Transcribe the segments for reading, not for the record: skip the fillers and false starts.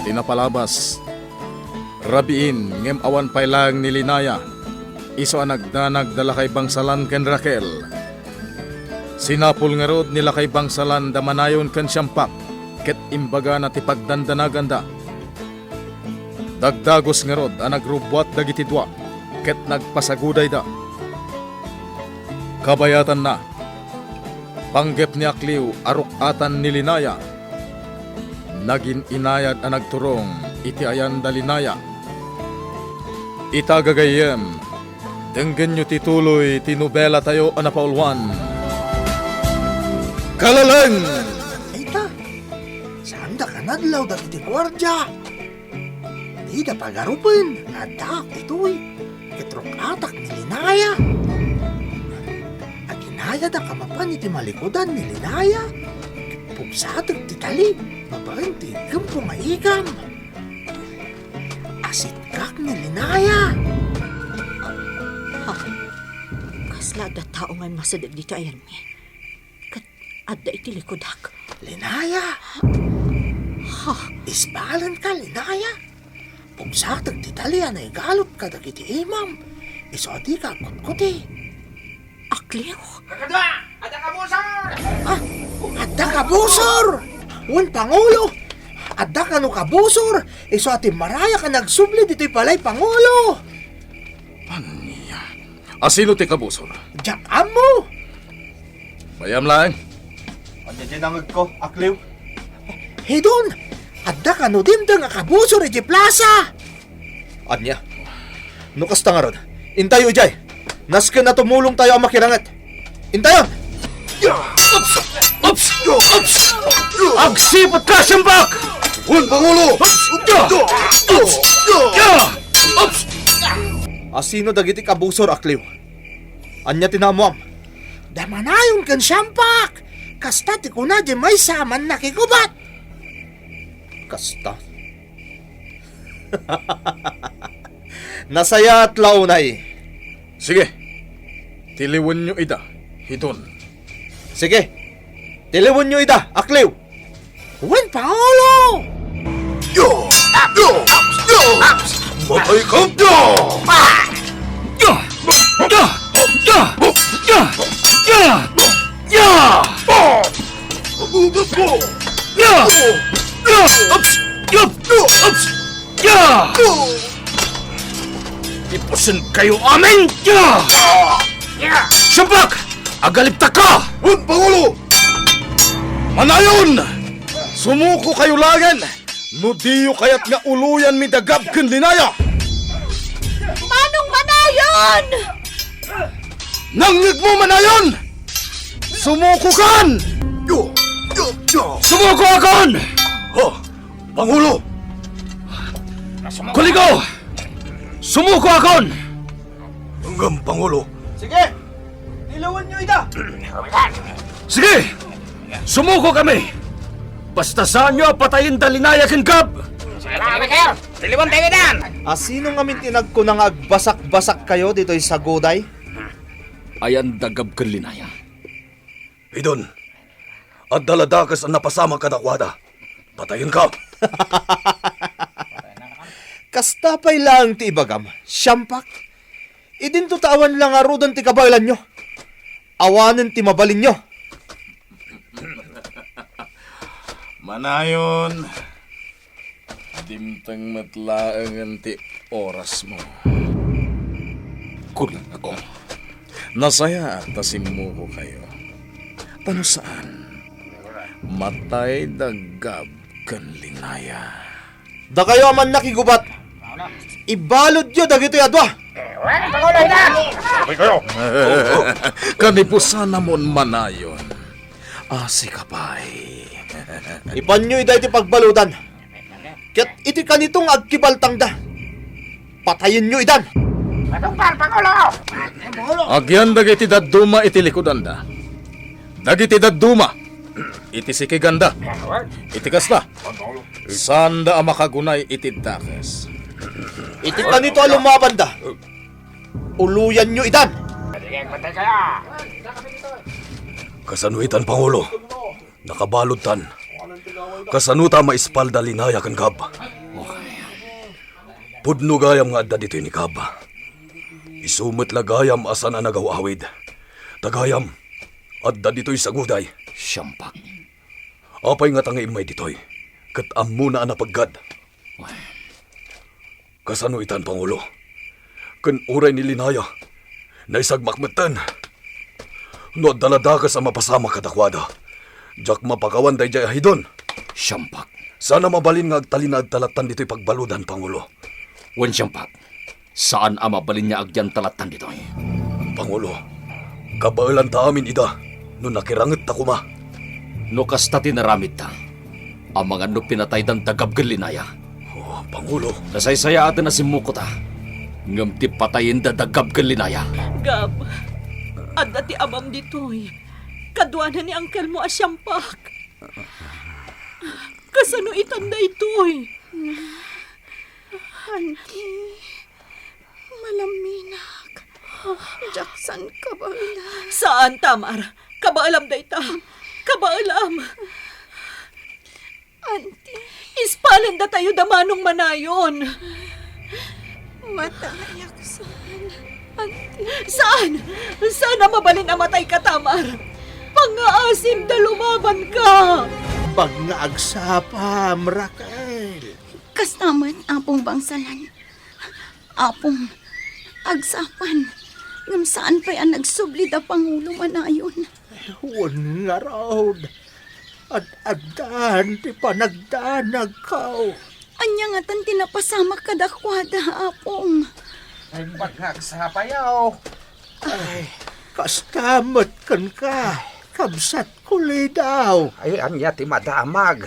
tinapalabas. Rabiin, ngem awan pailang nilinaya. Iso ang nagdala kay bangsalan ken Raquel. Sinapul nga rod nila kay bangsalan damanayon ken Siyampak, ket imbaga na tipagdandanaganda. Dagdagos nga rod ang nagrubwat dagiti dua, ket nagpasaguday da. Kabayatan na, panggep ni Akliw arukatan ni Linaya. Nagin inayad ang nagturong iti ayan da Linaya. Itagagayem, denggen nyo tituloy tinubela tayo anapaulwan. Kalalang! Ita, saan da ka nadlaw da iti gwardya? Di da pagarupin, nadak ito'y kitrok atak ni Linaya. Aginaya da kamapan iti malikudan ni Linaya. Pugsadag ti tali, babaeng ti igam nga igam. Asit kak ni Linaya. Kasla da tao ngay masadag dito ayan mi. Kat adda iti likodak. Linaya! Isbalan ka, Linaya! Pugsadag ti tali anay galot ka dagiti imam. Iso di ka kutkuti. Akliw? Kakadwa! Ada ka busor! Adda ka busor! Un Pangulo! Adda ka no ka busor! Iso ati maraya ka nagsubli dito'y palay Pangulo! Anya? Asino ti kabusor? Diyan mo! Bayam lang. Anya dyan ang ko, Akliw? Hidon! Adda ka no dimda nga kabusor iti plaza! Anya? Nukas ta nga ron. Intayo, Ijay! Nasken na tumulong tayo ang makirangat. Intayon! Agsipot ka, Siyampak! Hun, Pangulo! Asino dagiti kabusor, Akliw? Anya tinamuam? Damanayon kan Siyampak! Kasta ti kuna di may saman nakikubat! Kasta. Nasaya at launay. Sige, tiliwan nyo ida, Hidon. Sige, tiliwan nyo ida, Akliw! Un Pangulo! Matay ka! Ipusin kayo amin! Siyampak! Agalipta ka! Hun, Pangulo! Manayon! Sumuko kayo lagan! No diyo kayat nga uluyan mi dagab ken Linaya! Manong manayon! Nangnig mo, Manayon! Sumuko kan! Sumuko akon! Pangulo! Kuligo! Sumuko akon! Hanggang Pangulo! Sige! Tiliwan nyo ida! Sige! Sumuko kami! Basta saan nyo patayin dalinaya ken Gab! Sino nga mintinag ko nang agbasak-basak kayo dito'y sa Goday? Ayan dagab ken Linaya. Idon, at daladakas ang napasama ka dakwada. Patayin ka! Kastapay lang ti ibagam, Siyampak. Idin tawan lang arudan ti kabaylan nyo. Awanan ti mabalin nyo. Manayon, dimtang matlaangan ti oras mo. Kuligo, nasaya at tasimuko kayo. Tano saan? Matay dagab ken Linaya. Da kayo aman nakigubat. Ibalod nyo dagito'y adwa. Kanipusan namon Manayon. Asi kapay. Ipan nyo iday ti pagbaludan. Ket iti kanitong agkibaltang da. Patayin nyo idan. Agyan dagiti dadduma iti likodan da. Dagiti dadduma iti sikiganda. Iti kasla. Sanda ang makagunay iti dakes. Iti kanito alumaban da. Uluyan nyo idan. Kasanuitan, Pangulo. Nakabalod tan. Kasanuta maispalda Linaya kan Gab. Pudno gayam nga adda dito ni Kaba. Isumot lagayam asan na nagawawid. Tagayam, adda dito'y saguday. Siyampak. Apay nga tanga imay dito'y. Kat amo na napaggad. Kasano itan, Pangulo? Kan uray ni Linaya. Naisagmakmatan. No dalada ka sa mapasama kadakwada. Jak mapakawan day jay ahidon. Siyampak. Sana mabalin nga agtalin na agtalatan dito'y pagbaludan, Pangulo. Wen siyampak. Saan ang mabalin niya agyan talatan dito? Pangulo, kabailan ta amin ida. No nakiranget ta kuma. No kasta tinaramit ta. Ang mga no pinatay dan tagab Linaya. Oh, Pangulo. Nasaysaya atin na si Mukota. Ngam ti patayin da dagab Linaya. Gab, adda ti amam ditoy. Kadwanan ni angkel mo asyampak. Kasano itanda itoy? Auntie, malaminak. Jackson ka ba Saan, Tamar? Kabaalam da ita. Kabaalam. Auntie, Ispalin da tayo damanong manayon. matayak saan. Auntie, Saan? Saan na mabalin ang matay ka, Tamar? Pangaasim da lumaban ka. Pag-naagsapam, Raquel. kastamat apong bangsalan. Apong agsapan. Ngam saan pa'y ang nagsubli da Pangulo manayon. Huwag nga raw. Ad-adan, di pa nagdanag ka. Anya nga tan tinapasama kadakwada, apong. Ay, pagkaksapayaw. Kastamat kan ka. Kabsat kulay daw. Ay, anya ti madamag.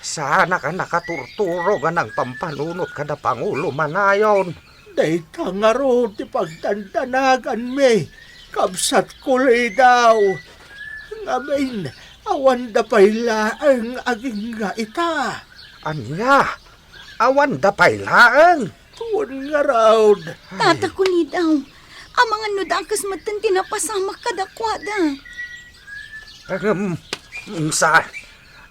Sana ka nakaturturo ka ng pampanunot kada Pangulo manayon. Dayta nga ro, di pagdandanagan me. Kabsat kulay daw. Ngamin, awan da payla ang aging nga ita. Anya, awan da paylaang. Huwag nga raw. Tata ko ni daw. Ang mga nudakas matan tinapasama kadakwada. Sa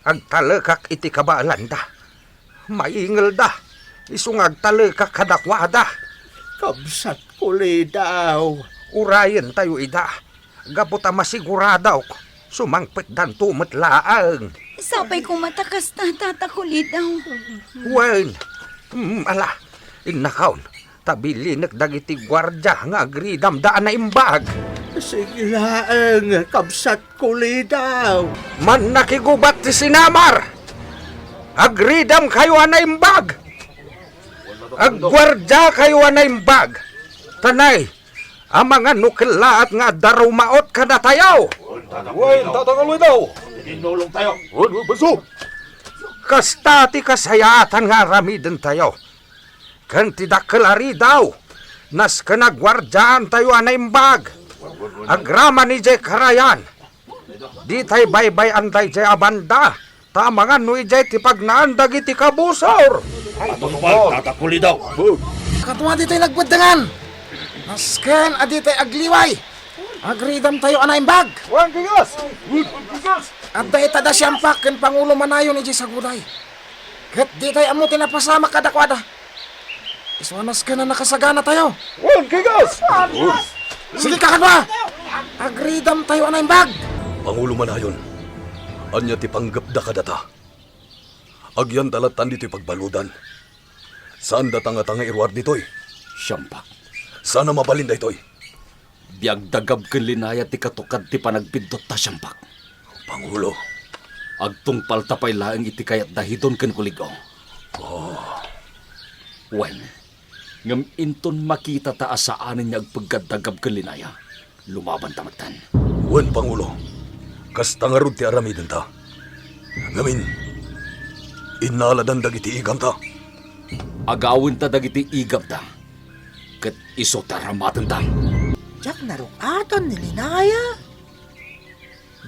agtalekak iti kabalanda. Maingal da. Isung agtalekak kadakwada. Kabsat kulay daw. Urayan tayo ida. Gabot ang masiguradaw. Sumangpit dan tumatlaang. Sapay kong matakas na tata ko ni daw. Wen, ala, inakaon. Tabili nagdagiti gwardya nga agridam daan na imbag. Sige laang, kabsat kulay daw. Man nakigubat ti sinamar. Agridam kayo na imbag. Agwardya kayo na imbag. Tanay, ang mga nukilaat nga darumaot kada tayaw. Wen, tatangaluy daw. Inulong tayo. Wen, baso. Kasta ti kasayatan nga ramiden tayo. Kan tidak kelari daw. Nas kanagwardyaan tayo na imbag. Agrama ni Jay Karayan. Di tay baybay anday Jay abanda. Tamangan no ijay ti pagnaandag iti kabusor. Tatakuli daw. Katuma dito'y nagbadangan. Nasken, adito'y agliway. Agridam tayo anaimbag. Wen, kigas. At da itada siyampak ken Pangulo manayon ni Saguday. Ket di tayo amo tinapasama kadakwada. Iswanas ka na nakasagana tayo. Wen, kigas. Sige ka kanwa. Agridam tayo anaimbag. Pangulo manayon. Anya ti panggapda kadata. Agyan talatan dito'y pagbaludan. Saan datanga-tanga irwar dito'y? Siyampak. Sana mabalin da ito'y. Biag dagab Linaya ti katukad ti panagpindot ta siyampak. Pangulo. Agtungpal tapay laang iti kayat dahidon ken kuligo. Wen, ngam inton makita ta asaanin niya agpagkadagab Linaya. Lumaban tamagtan. Wen, Pangulo. Kastangarod ti aramiden ta. Ngamin, inaladan dagiti igam ta. Agawin ta dagiti igab ta. Ket iso taramatan ta. Jak narukatan ni Linaya.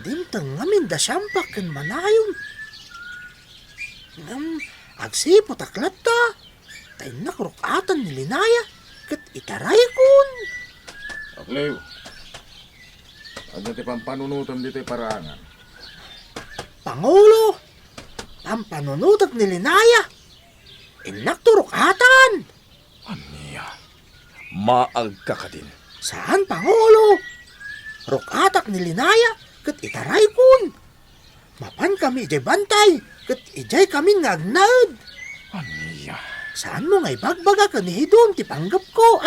Dimtang ngamin da siyampak kan manayon. Ngam, agsipot aklat ta. Tay nakrukatan ni Linaya. Kat itaray kun. Aklew. Ano ti pampanunutan dito'y parangan? Pangulo, ang panunutot ni Linaya. Inakturukatan. Maag ka ka din. Saan, Pangulo? Rukatak ni Linaya, kat itaray kun. Mapan kami ijay bantay, kat ijay kami ngagnad. Aniya. Saan mo ngay bagbaga ka ni Hidon ti panggap ko,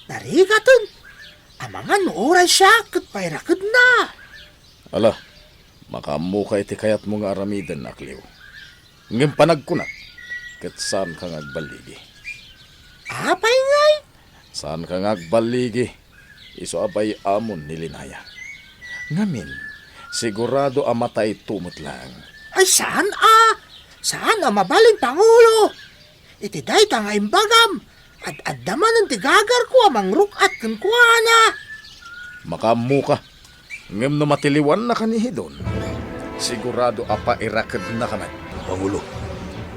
Narigatan. Amangan mo oray siya, kat pairakad na. Ala, makamukay ti kayat mo nga aramidan, Akliw. Ngem panagkunat, kat saan ka ngagbaligi? Apay ngay? Saan ka ngagbaligi? Iso abay amon ni Linaya. Ngamin, sigurado amatay tumot lang. Ay saan, Saan mabalin, Pangulo? Itiday ka nga imbagam. At addaman ang tigagar ko amang rukat kan kuana. Makamuka. Ngem no matiliwan na kanihidon. Sigurado apa irakad na kaman. Pangulo,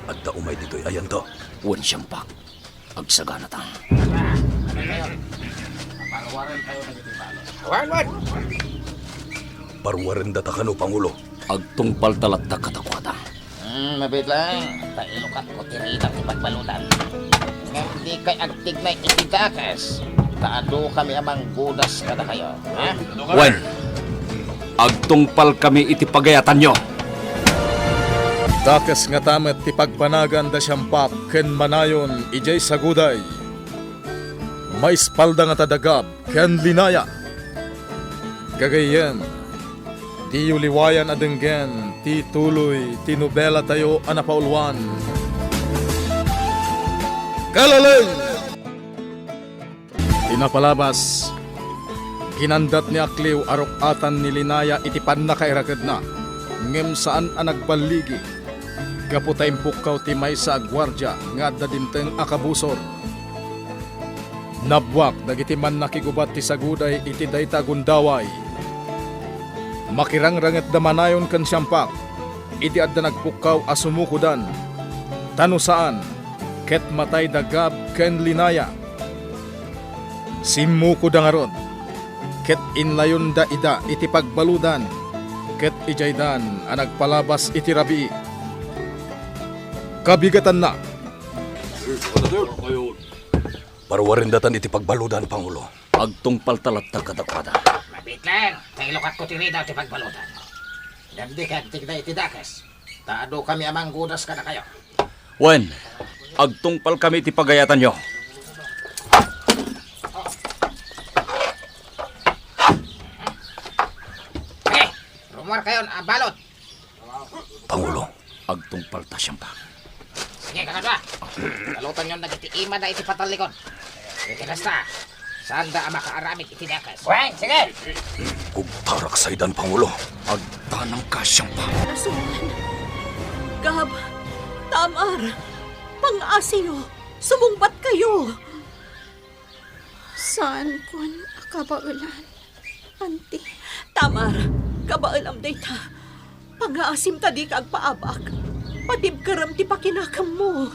at umay dito'y ayan to. Wan Siyampak. Agsagana ta. Parwarin data kano, Pangulo. Agtungpal talat ta kadakwada. Mabit lang. Pailukat ko tiritang ipagbalutan. Ngayon di kay agtig na itidakas. Taado kami amang gudas kada kayo. Ha? Wan. Agtungpal kami itipagayatan nyo. Dakas nga tamet ti pagpanagan da Siyampak ken manayon ijay saguday. May spalda nga tadagab ken Linaya. Kagayan, ti yuliwayan adenggen, ti tuloy, ti nobela tayo anapaulwan. Kalalay! Tinapalabas, ginandat ni Akliw arokatan ni Linaya itipan na kairakad na. Ngem saan ang nagbaligi, kaputay pukaw ti may sa gwardya nga dadinteng akabusor. Nabwak dagiti man nakigubat ti saguday iti dayta gundaway. Makirangranget damanayon kan Siyampak, iti adda nagpukaw asumukudan. Tano saan, ket matay dagab ken Linaya. Simuko da nga ron, ket inlayon da ida iti pagbaludan, ket ijaydan ang nagpalabas iti rabii. Kabigatan na. Parwarin datan iti pagbaludan, Pangulo. Agtungpal talat ta kadakwada. Mabit lang. Pailukat ko tiritaw ipagbalutan. Gandi ka agtig na itidakas. Taado kami amang gudas kada kayo. Wan. Agtungpal kami itipagayatan nyo. Rumor kayo balot. Pangulo, Agtungpal ta Siyampak. Sige, kakadwa. Balutan yun nagitiima na iti patalikon. Ikinasta. Saan da makaaramit itidakas? Wen, sige! kung tarak saydan, Pangulo. Agtanang ka Siyampak. Nasuman. Gab, Tamar, pang-asiyo, sumungbat kayo. Saan kun akabaulan? Auntie, Tamar, kabaalam dayta. Pang-aasim ta di ka agpaabak. Patib karam ti pakinakam mo.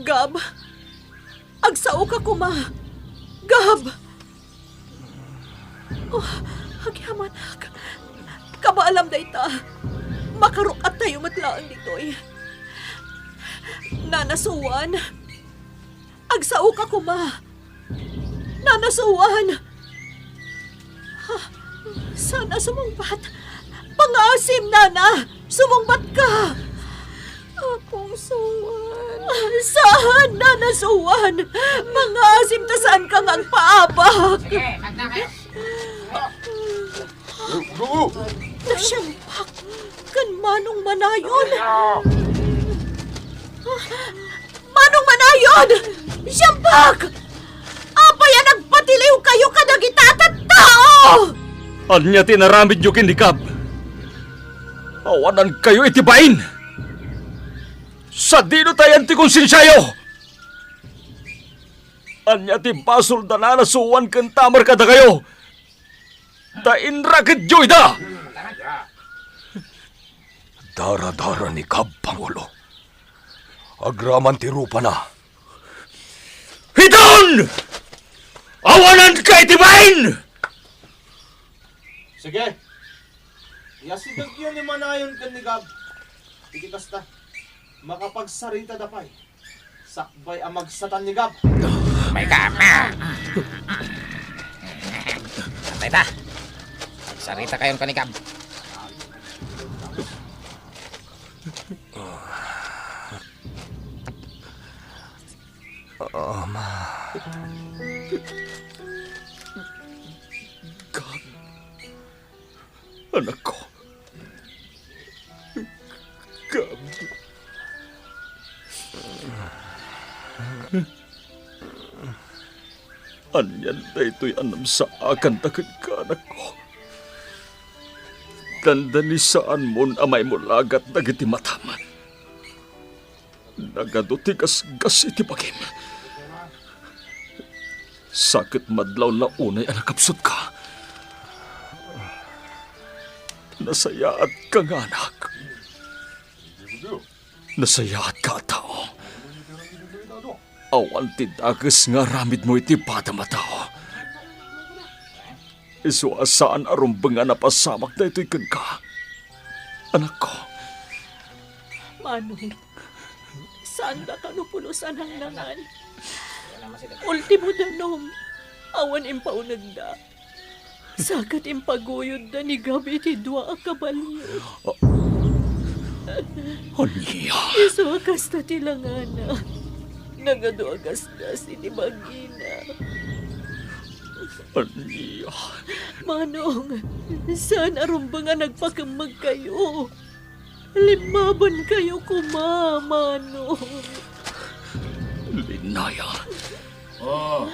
Gab, agsao ka kuma. Gab! Oh, agyamanag. Kabaalam dayta. Makarukat tayo matlaan ditoy. Nanasuan. Agsao ka kuma. Nanasuan. Ha, sana sumungbat. Pangasim, Nana! Sumungbat ka! akong suwan. Saan, Nana Suwan? Pangasim ta saan ka ngang paabak? Sige, magna kayo. Nasyampak. Kan manong manayon. Manong manayon! Siyampak! Apaya nagpatiliw kayo kadagitatat tao! Anya tinaramid nyo kinikab. Awanan kayo itibain. Sa dino tayan ti konsensyayo. Anya ti basol da nanasuwan kan Tamar kada kayo. Da inrakit joy da. Dara-dara ni Kab, Pangulo. Agraman ti rupa na. Hiton! Awanan ka itibain! Sige. Yasidag yun ni Manayon kan ni Gab. Sige kasta. Makapagsarita da pa'y. Sakbay ang magsatan ni Gab. May kama. Antay ta. Sarita kayon kanikab. Anak ko. Gab. Anyan na ito'y anam sa akan takad ka, anak ko. Tanda ni saan mon amay mo lagat nagiti matama. Nagaduti gas iti bagim. Sakit madlaw na unay anakapsot ka. Nasayaat ka nga, anak. Nasayaat ka, tao. Awan ti dagas nga ramid mo iti bata matao. Iso asaan arumbang nga napasamak na ito'y ka. Anak ko. Manong, saan da kanupulusan ang nangan? Ultimo danom, awan impaunag da. Sakat impaguyod da ni Gabi ti dua a kabalyo. Aniya. Iso akas na tilangana. Nagado agas-gas iti bagina. Aniya. Manong, saan arumbang nga nagpakamag kayo? Limaban kayo kuma, Manong. Linaya. Oh.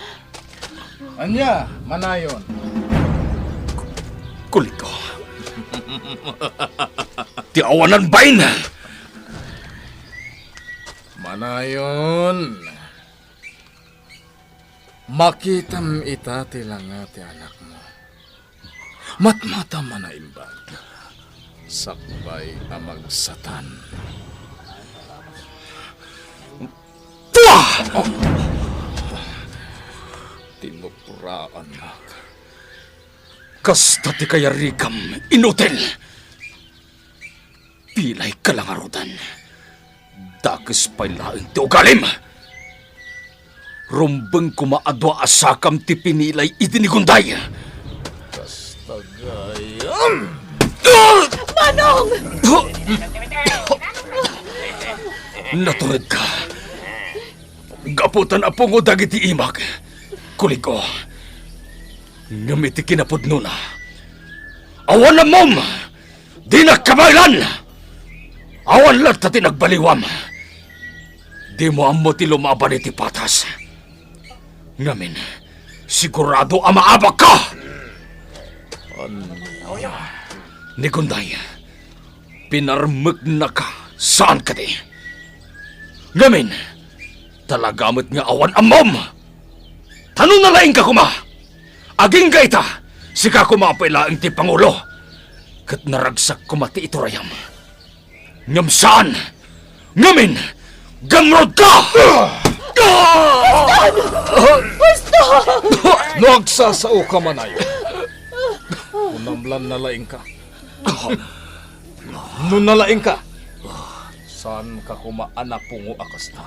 Anya, manayon. Kulit ko. Ti awanan bain. Manayon. Makitam ita tilang ti anak mo. Matmata manaimbag. Sakbay amagsatan. Tuwa! Tinupuraan na. Kasta ti kaya rikam inutel. Pilay kalangarutan. Dakes pa'y laing ti ugalim. Rumbeng kumaadwa asakam ti pinilay itinigunday. Kastagayam! Manong! Naturid ka. Gaputan apong o dagiti imag. Kuliko. Ngamiti kinapudno na. Awan na mom! Di na kabaylan! Awan lang tati nagbaliwam. Di mo amo ti lumaban iti patas. Ngamin, sigurado amaabak ka! Ni Gunday, pinarmag na ka saan ka di? Ngamin, talagamit nga awan amom! Tanong na laing ka kuma! Aging gaita, sika kumapailaing ti Pangulo. Kat naragsak kumati ito rayam. Ngam saan? Ngamin, gamrod ka! Nagsasao ka manayon. Unamlan nalaing ka. Nun nalaing ka. Saan ka kumaanak pungo akas na?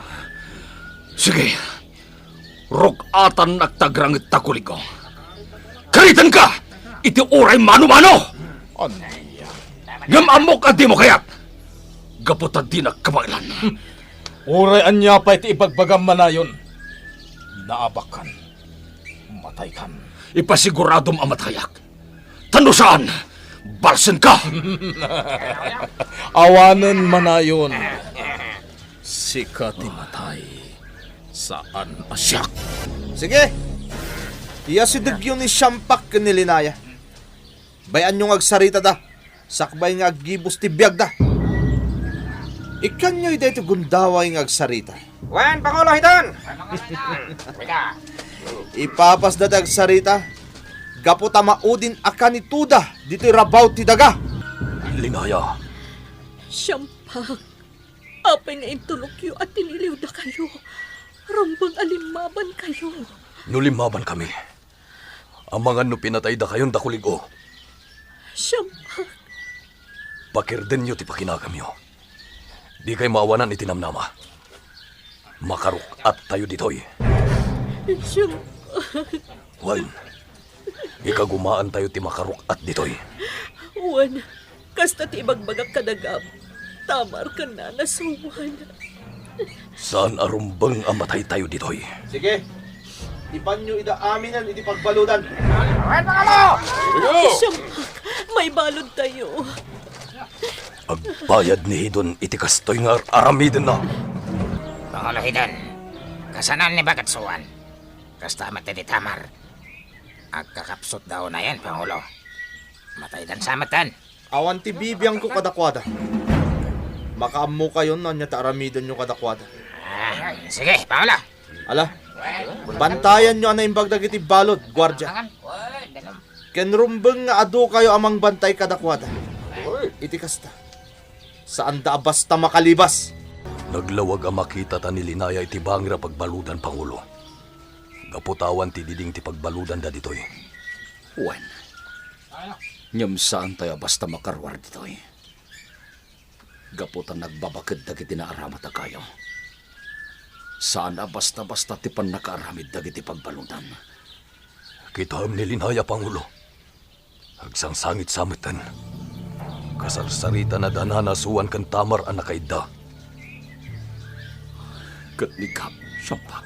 Sige, rokatan nagtagrangit takuliko. Karitan ka! Iti oray mano-mano! Aniya. Ngam amok at di mo kayat! Gaputan di nagkamailan. Uray anya pa iti ibagbagam manayon. Naabakan. Mataykan. Ipasiguradom amatayak. Tano saan? Balsen ka! Awanen manayon. Sika ti matay. Saan asyak? Sige. Iya si Dugyo ni Siyampak ni Linaya. Bayan nyo agsarita da. Sakbay nga aggibos ti biyag da. Ikan nyo'y dito gundaway nga agsarita. Wan, Pangulo hiton! Ipapas da agsarita. Gaputa maudin akan ni Tuda. Dito'y rabaw ti daga. Linaya, Siyampak, apay nga intulokyo at tiniliw da kayo. Rambang alimaban kayo. nulimaban kami. Ang mga pinatay da kayon dakuligo. Siyampak, Pakirden nyo ti pakinagam nyo. Di kay maawanan itinamnama. Makarukat tayo ditoy. Siyampak, Wan, ikagumaan tayo ti makarukat ditoy. Wan, kasta ti ibagbagak kadagam. Tamar ka na nasuwan. Saan arumbang amatay tayo ditoy? Sige, ipan nyo ida aminan, iti pagbaludan. Siyampak, may balod tayo. Agbayad ni Hidon iti kastoy nga aramiden na. Pangulo Hidon, kasanan ni Bagatsuan. Kasta matay di Tamar. Agkakapsot daw na yan, Pangulo. Matay dan sa matan. Awan ti bibiyang ko kadakwada. Makaammo kayo na niya taaramidan nyo kadakwada. Sige, Pangulo. Ala, bantayan nyo na imbag dagiti balod, gwardya. Kenrumbeng nga adu kayo amang bantay kadakwada. Iti kasta. Saan da basta makalibas? Naglawag ang makita ta ni Linaya iti bangira pagbaludan, Pangulo. Gaputawan ti diding ti pagbaludan da ditoy. Wan, nyam saan tayo basta makarwar ditoy. Gaputan nagbabakid dagiti naaramat na kayo. Saan na basta-basta ti pan nakaaramid dagiti pagbaludan. Kitam ni Linaya, Pangulo. Agsangsangit samitan. Kasarsarita na dananasuan kan Tamar ang nakaida. Katnikap, Siyampak.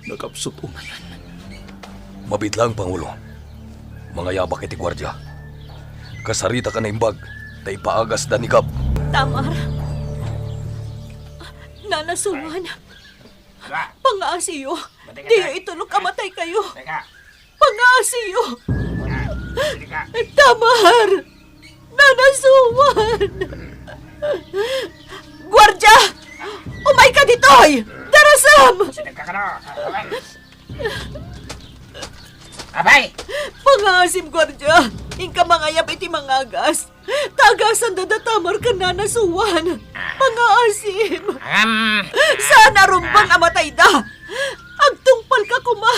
Nagapsot umayan. Mabitlang, Pangulo. Mga yabak iti gwardya. Kasarita ka na imbag, tay paagas da ni Gab. Tamar. Nanasuwan. Pangaasiyo. Diyo itulog amatay kayo. Pangaasiyo. Tamar. Nanasuwan. Gwardya! Umay ka ditoy! Darasam! Abay! Pangasim, gwardya! Ingka mangayap iti mangagas. Tagasan Tamar ka nanasuwan. Pangasim! Saan arumbang amatay da? Agtungpal ka kuma.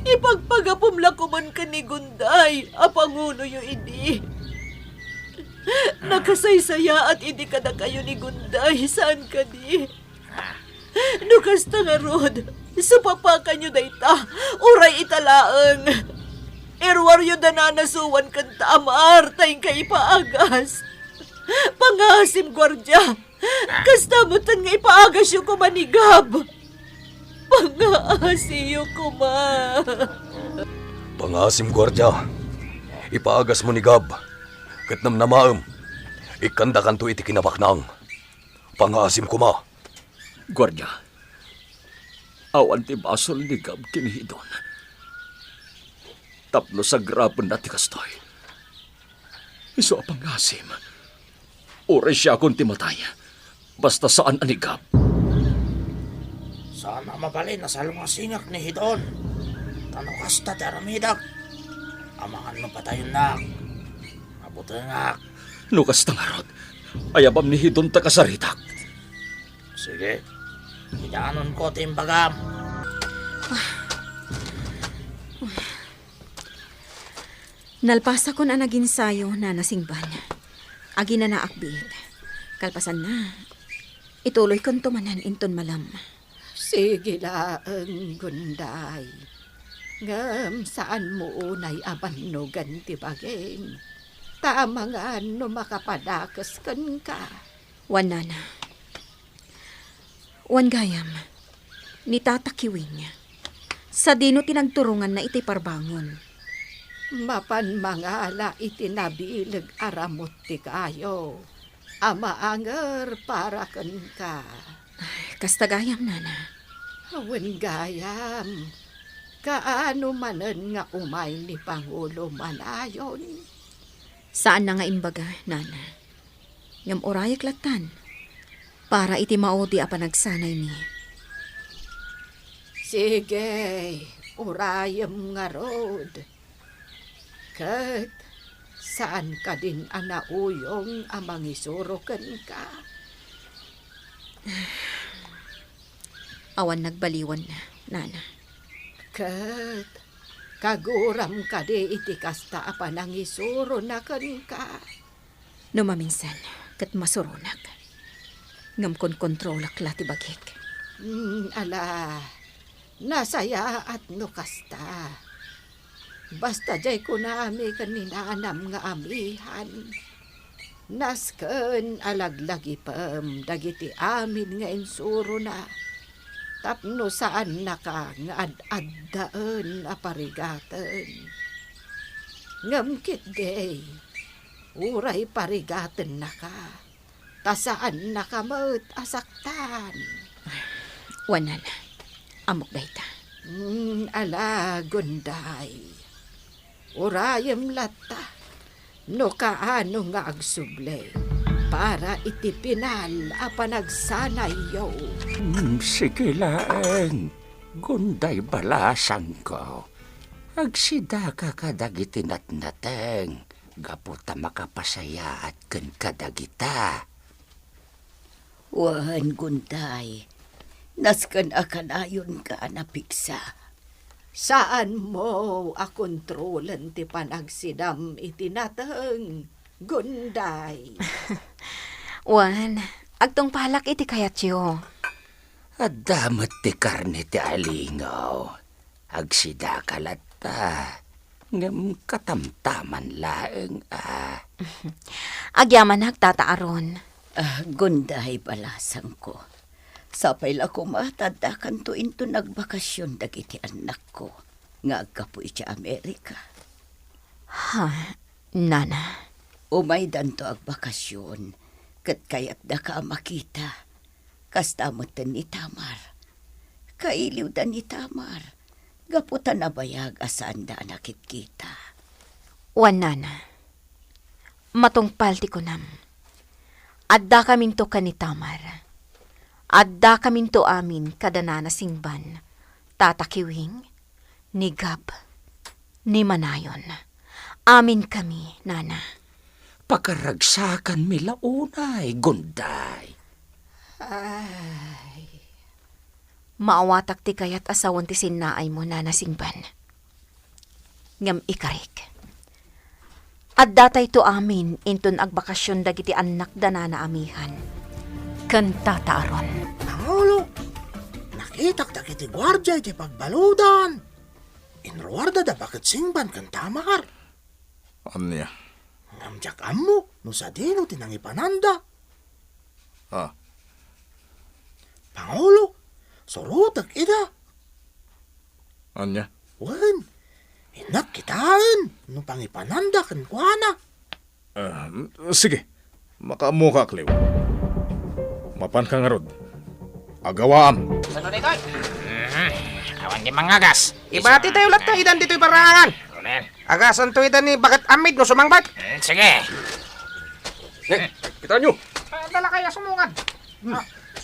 Ipagpagapumla kuman ka ni Gunday. Apanguno yu idi. Nakasaysaya at hindi ka na kayo ni Gunday. Saan ka di? Nukas ta nga rod. Supapakan nyo dayta. Uray italaang. Erwar yun na nanasuwan kan Tamar. Tayong ka ipaagas. Pangasim, gwardya. Kastamutan nga ipaagas yung kumanigab. Pangaasiyo kuma. Pangasim, gwardya. Ipaagas mo ni Gab. Katnam namaam. Ikanda kanto iti kinabaknang. Pangasim kuma. Gwardya, awan ti basol ni Gab kinihidon. Tapno sa grapon na ti kastoy. Iso pangasim. Oray siya akong timatay. Basta saan ani Gab. Sana mabalin na sa lumasingak ni Hidon. Tanong kasta teramidag. Amangan mo pa tayo na. Abutengak. Nukas tangarot. Ayabam ni Hidon ta kasaritak. Sige. Hidaanon ko timbagam. Nalpasa ko na naging sayo na nasingban. Agi na naakbit. Kalpasan na. Ituloy kong tumanan inton malam. Sige laang Gunday. Ngam saan mo unay abanugan ti bageng. Tama nga no makapadakas kan ka. Wan nana. Wan gayam. Nitatakiwing. Sa dino tinagturungan na iti parbangon. Mapan mga ala itinabilig aramot ti kayo. Amaanger para kan ka. Kasta gayam nana. Awen gayam. Kaano manen nga umay ni Pangulo manayon. Saan na nga imbaga, nana? Ngam orayak latan. Para iti maudi a panagsanay ni. Sige, urayam nga rod. Kat, saan ka din anauyong amang isurokan ka? Awan nagbaliwan na, nana. Kat, kaguram ka di iti kasta apa nang isuro na kan ka. Numaminsan, kat masurunak. Ngam kon kontrol akla ti bagik. Ala, nasaya at no kasta. Basta jay ko na ami kaninanam nga amihan. Nasken alaglagi pam dagiti amin nga insuro na. Tapno saan na ka nga ad-addaan aparigaten. Ngamkit day, uray parigaten na ka. Tasaan na ka maut asaktan. Wanan, amok dayta. Ala, gunday. Urayem lata. No kaano nga agsuble. Para itipinal a panagsanayaw. Sige laeng, gunday balasan ko. Agsida ka kadagiti natnateng, gaputa makapasaya at ken kadagita. Wan, gunday. Naskan akanayon ka napiksa. Saan mo akontrolan ti panagsidam itinateng, gunday? Wan, agtong palak iti kayatyo. Adamat ti karne ti alingaw. Agsida kalata. Ngam katamtaman laeng Agyaman nagtataaron. Gunday balasang ko. Sapay la ko matadakan to into nagbakasyon dagiti anak ko. Nga agkapo iti Amerika. Ha, nana. Umay danto agbakasyon. Kat kayat da ka makita. Kastamot ni Tamar. Kailiw da ni Tamar. Gaputan na bayag asaan da nakit kita. Wan, nana. Matungpal ti kunam. Adda kaminto ka ni Tamar. Adda kaminto amin kadanana singban. Tatakiwing, ni Gab, ni Manayon. Amin kami, nana. pakaragsakan mi launay, gunday. Ay, Maawatak ti kayat asawan ti sinnaay mo, nana singban. Ngam ikarik. At datay to amin inton agbakasyon dagiti anak da nana amihan. Kanta taaron. Pangulo, nakitak da kiti gwardya iti pagbaludan. Inruwarda da bakit singban kan Tamar. Anya? Ngamjak ammo, no sa dino tinangipananda. Ah, Pangulo, surutak ida. anya? Wan, inak kitaan, no pangipananda kan kuana. Sige, makamuka kliw. Mapan ka nga rod. Agawaan. Sunod ito. Awan di mangagas. Ibati tayo lahat tayo idan dito'y parangan. Ulen. Agasan to idan ni bakit amid no sumangbat. Sige. Kita nyo. Dala kaya sumungan.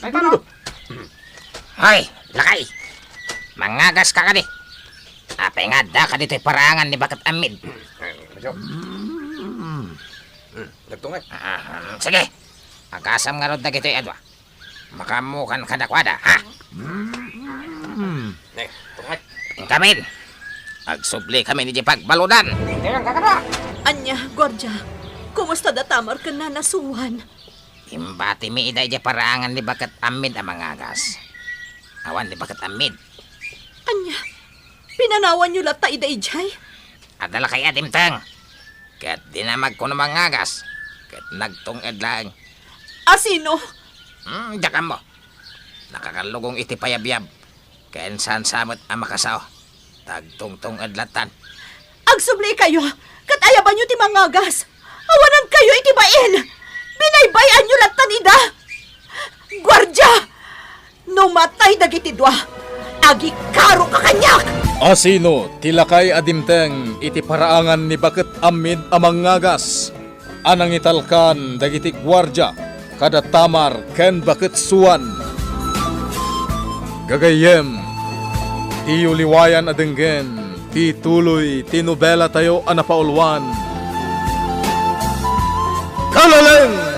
Ay Hoy, lakay. Mangagas ka di. Apay nga da ka dito'y parangan ni Bakat Amid. Nagtungay. Sige. Agasam nga ron na gito'y adwa. Makamukan ka dakwada, ha? Tungay. Kamin. Agsubli kami ni Jipag Baludan. anya, Gordya, kumusta da Tamar ka na nasuwan? Imbati mi iday di parangan ni Bakat Amid ang mangagas. Awan ni Bakat Amid. Anya, pinanawan niyo lata ida-ijay? Adala kay Adim Tang. Kat dinamag ko na mangagas. Kat nagtungad lang. Asino? Diyakan mo. Nakakalugong iti payabiyab. Kain saan samot ang makasaw. Tagtungtong adlatan. Agsubli kayo, kat ayaban niyo ti mangagas. Awanan kayo itibain. Binaybayan niyo latan ida. Gwardiya! No matay dagiti dua, agi karo ka kanyak! Asino tilakay adimteng iti paraangan ni Baket Amid amang ngagas. Anang italkan dagiti gwardya kada Tamar ken Baket Suwan. Gagayem, ti uliwayan adenggen, ti tuloy, ti nobela tayo anapaulwan. Kalaleng!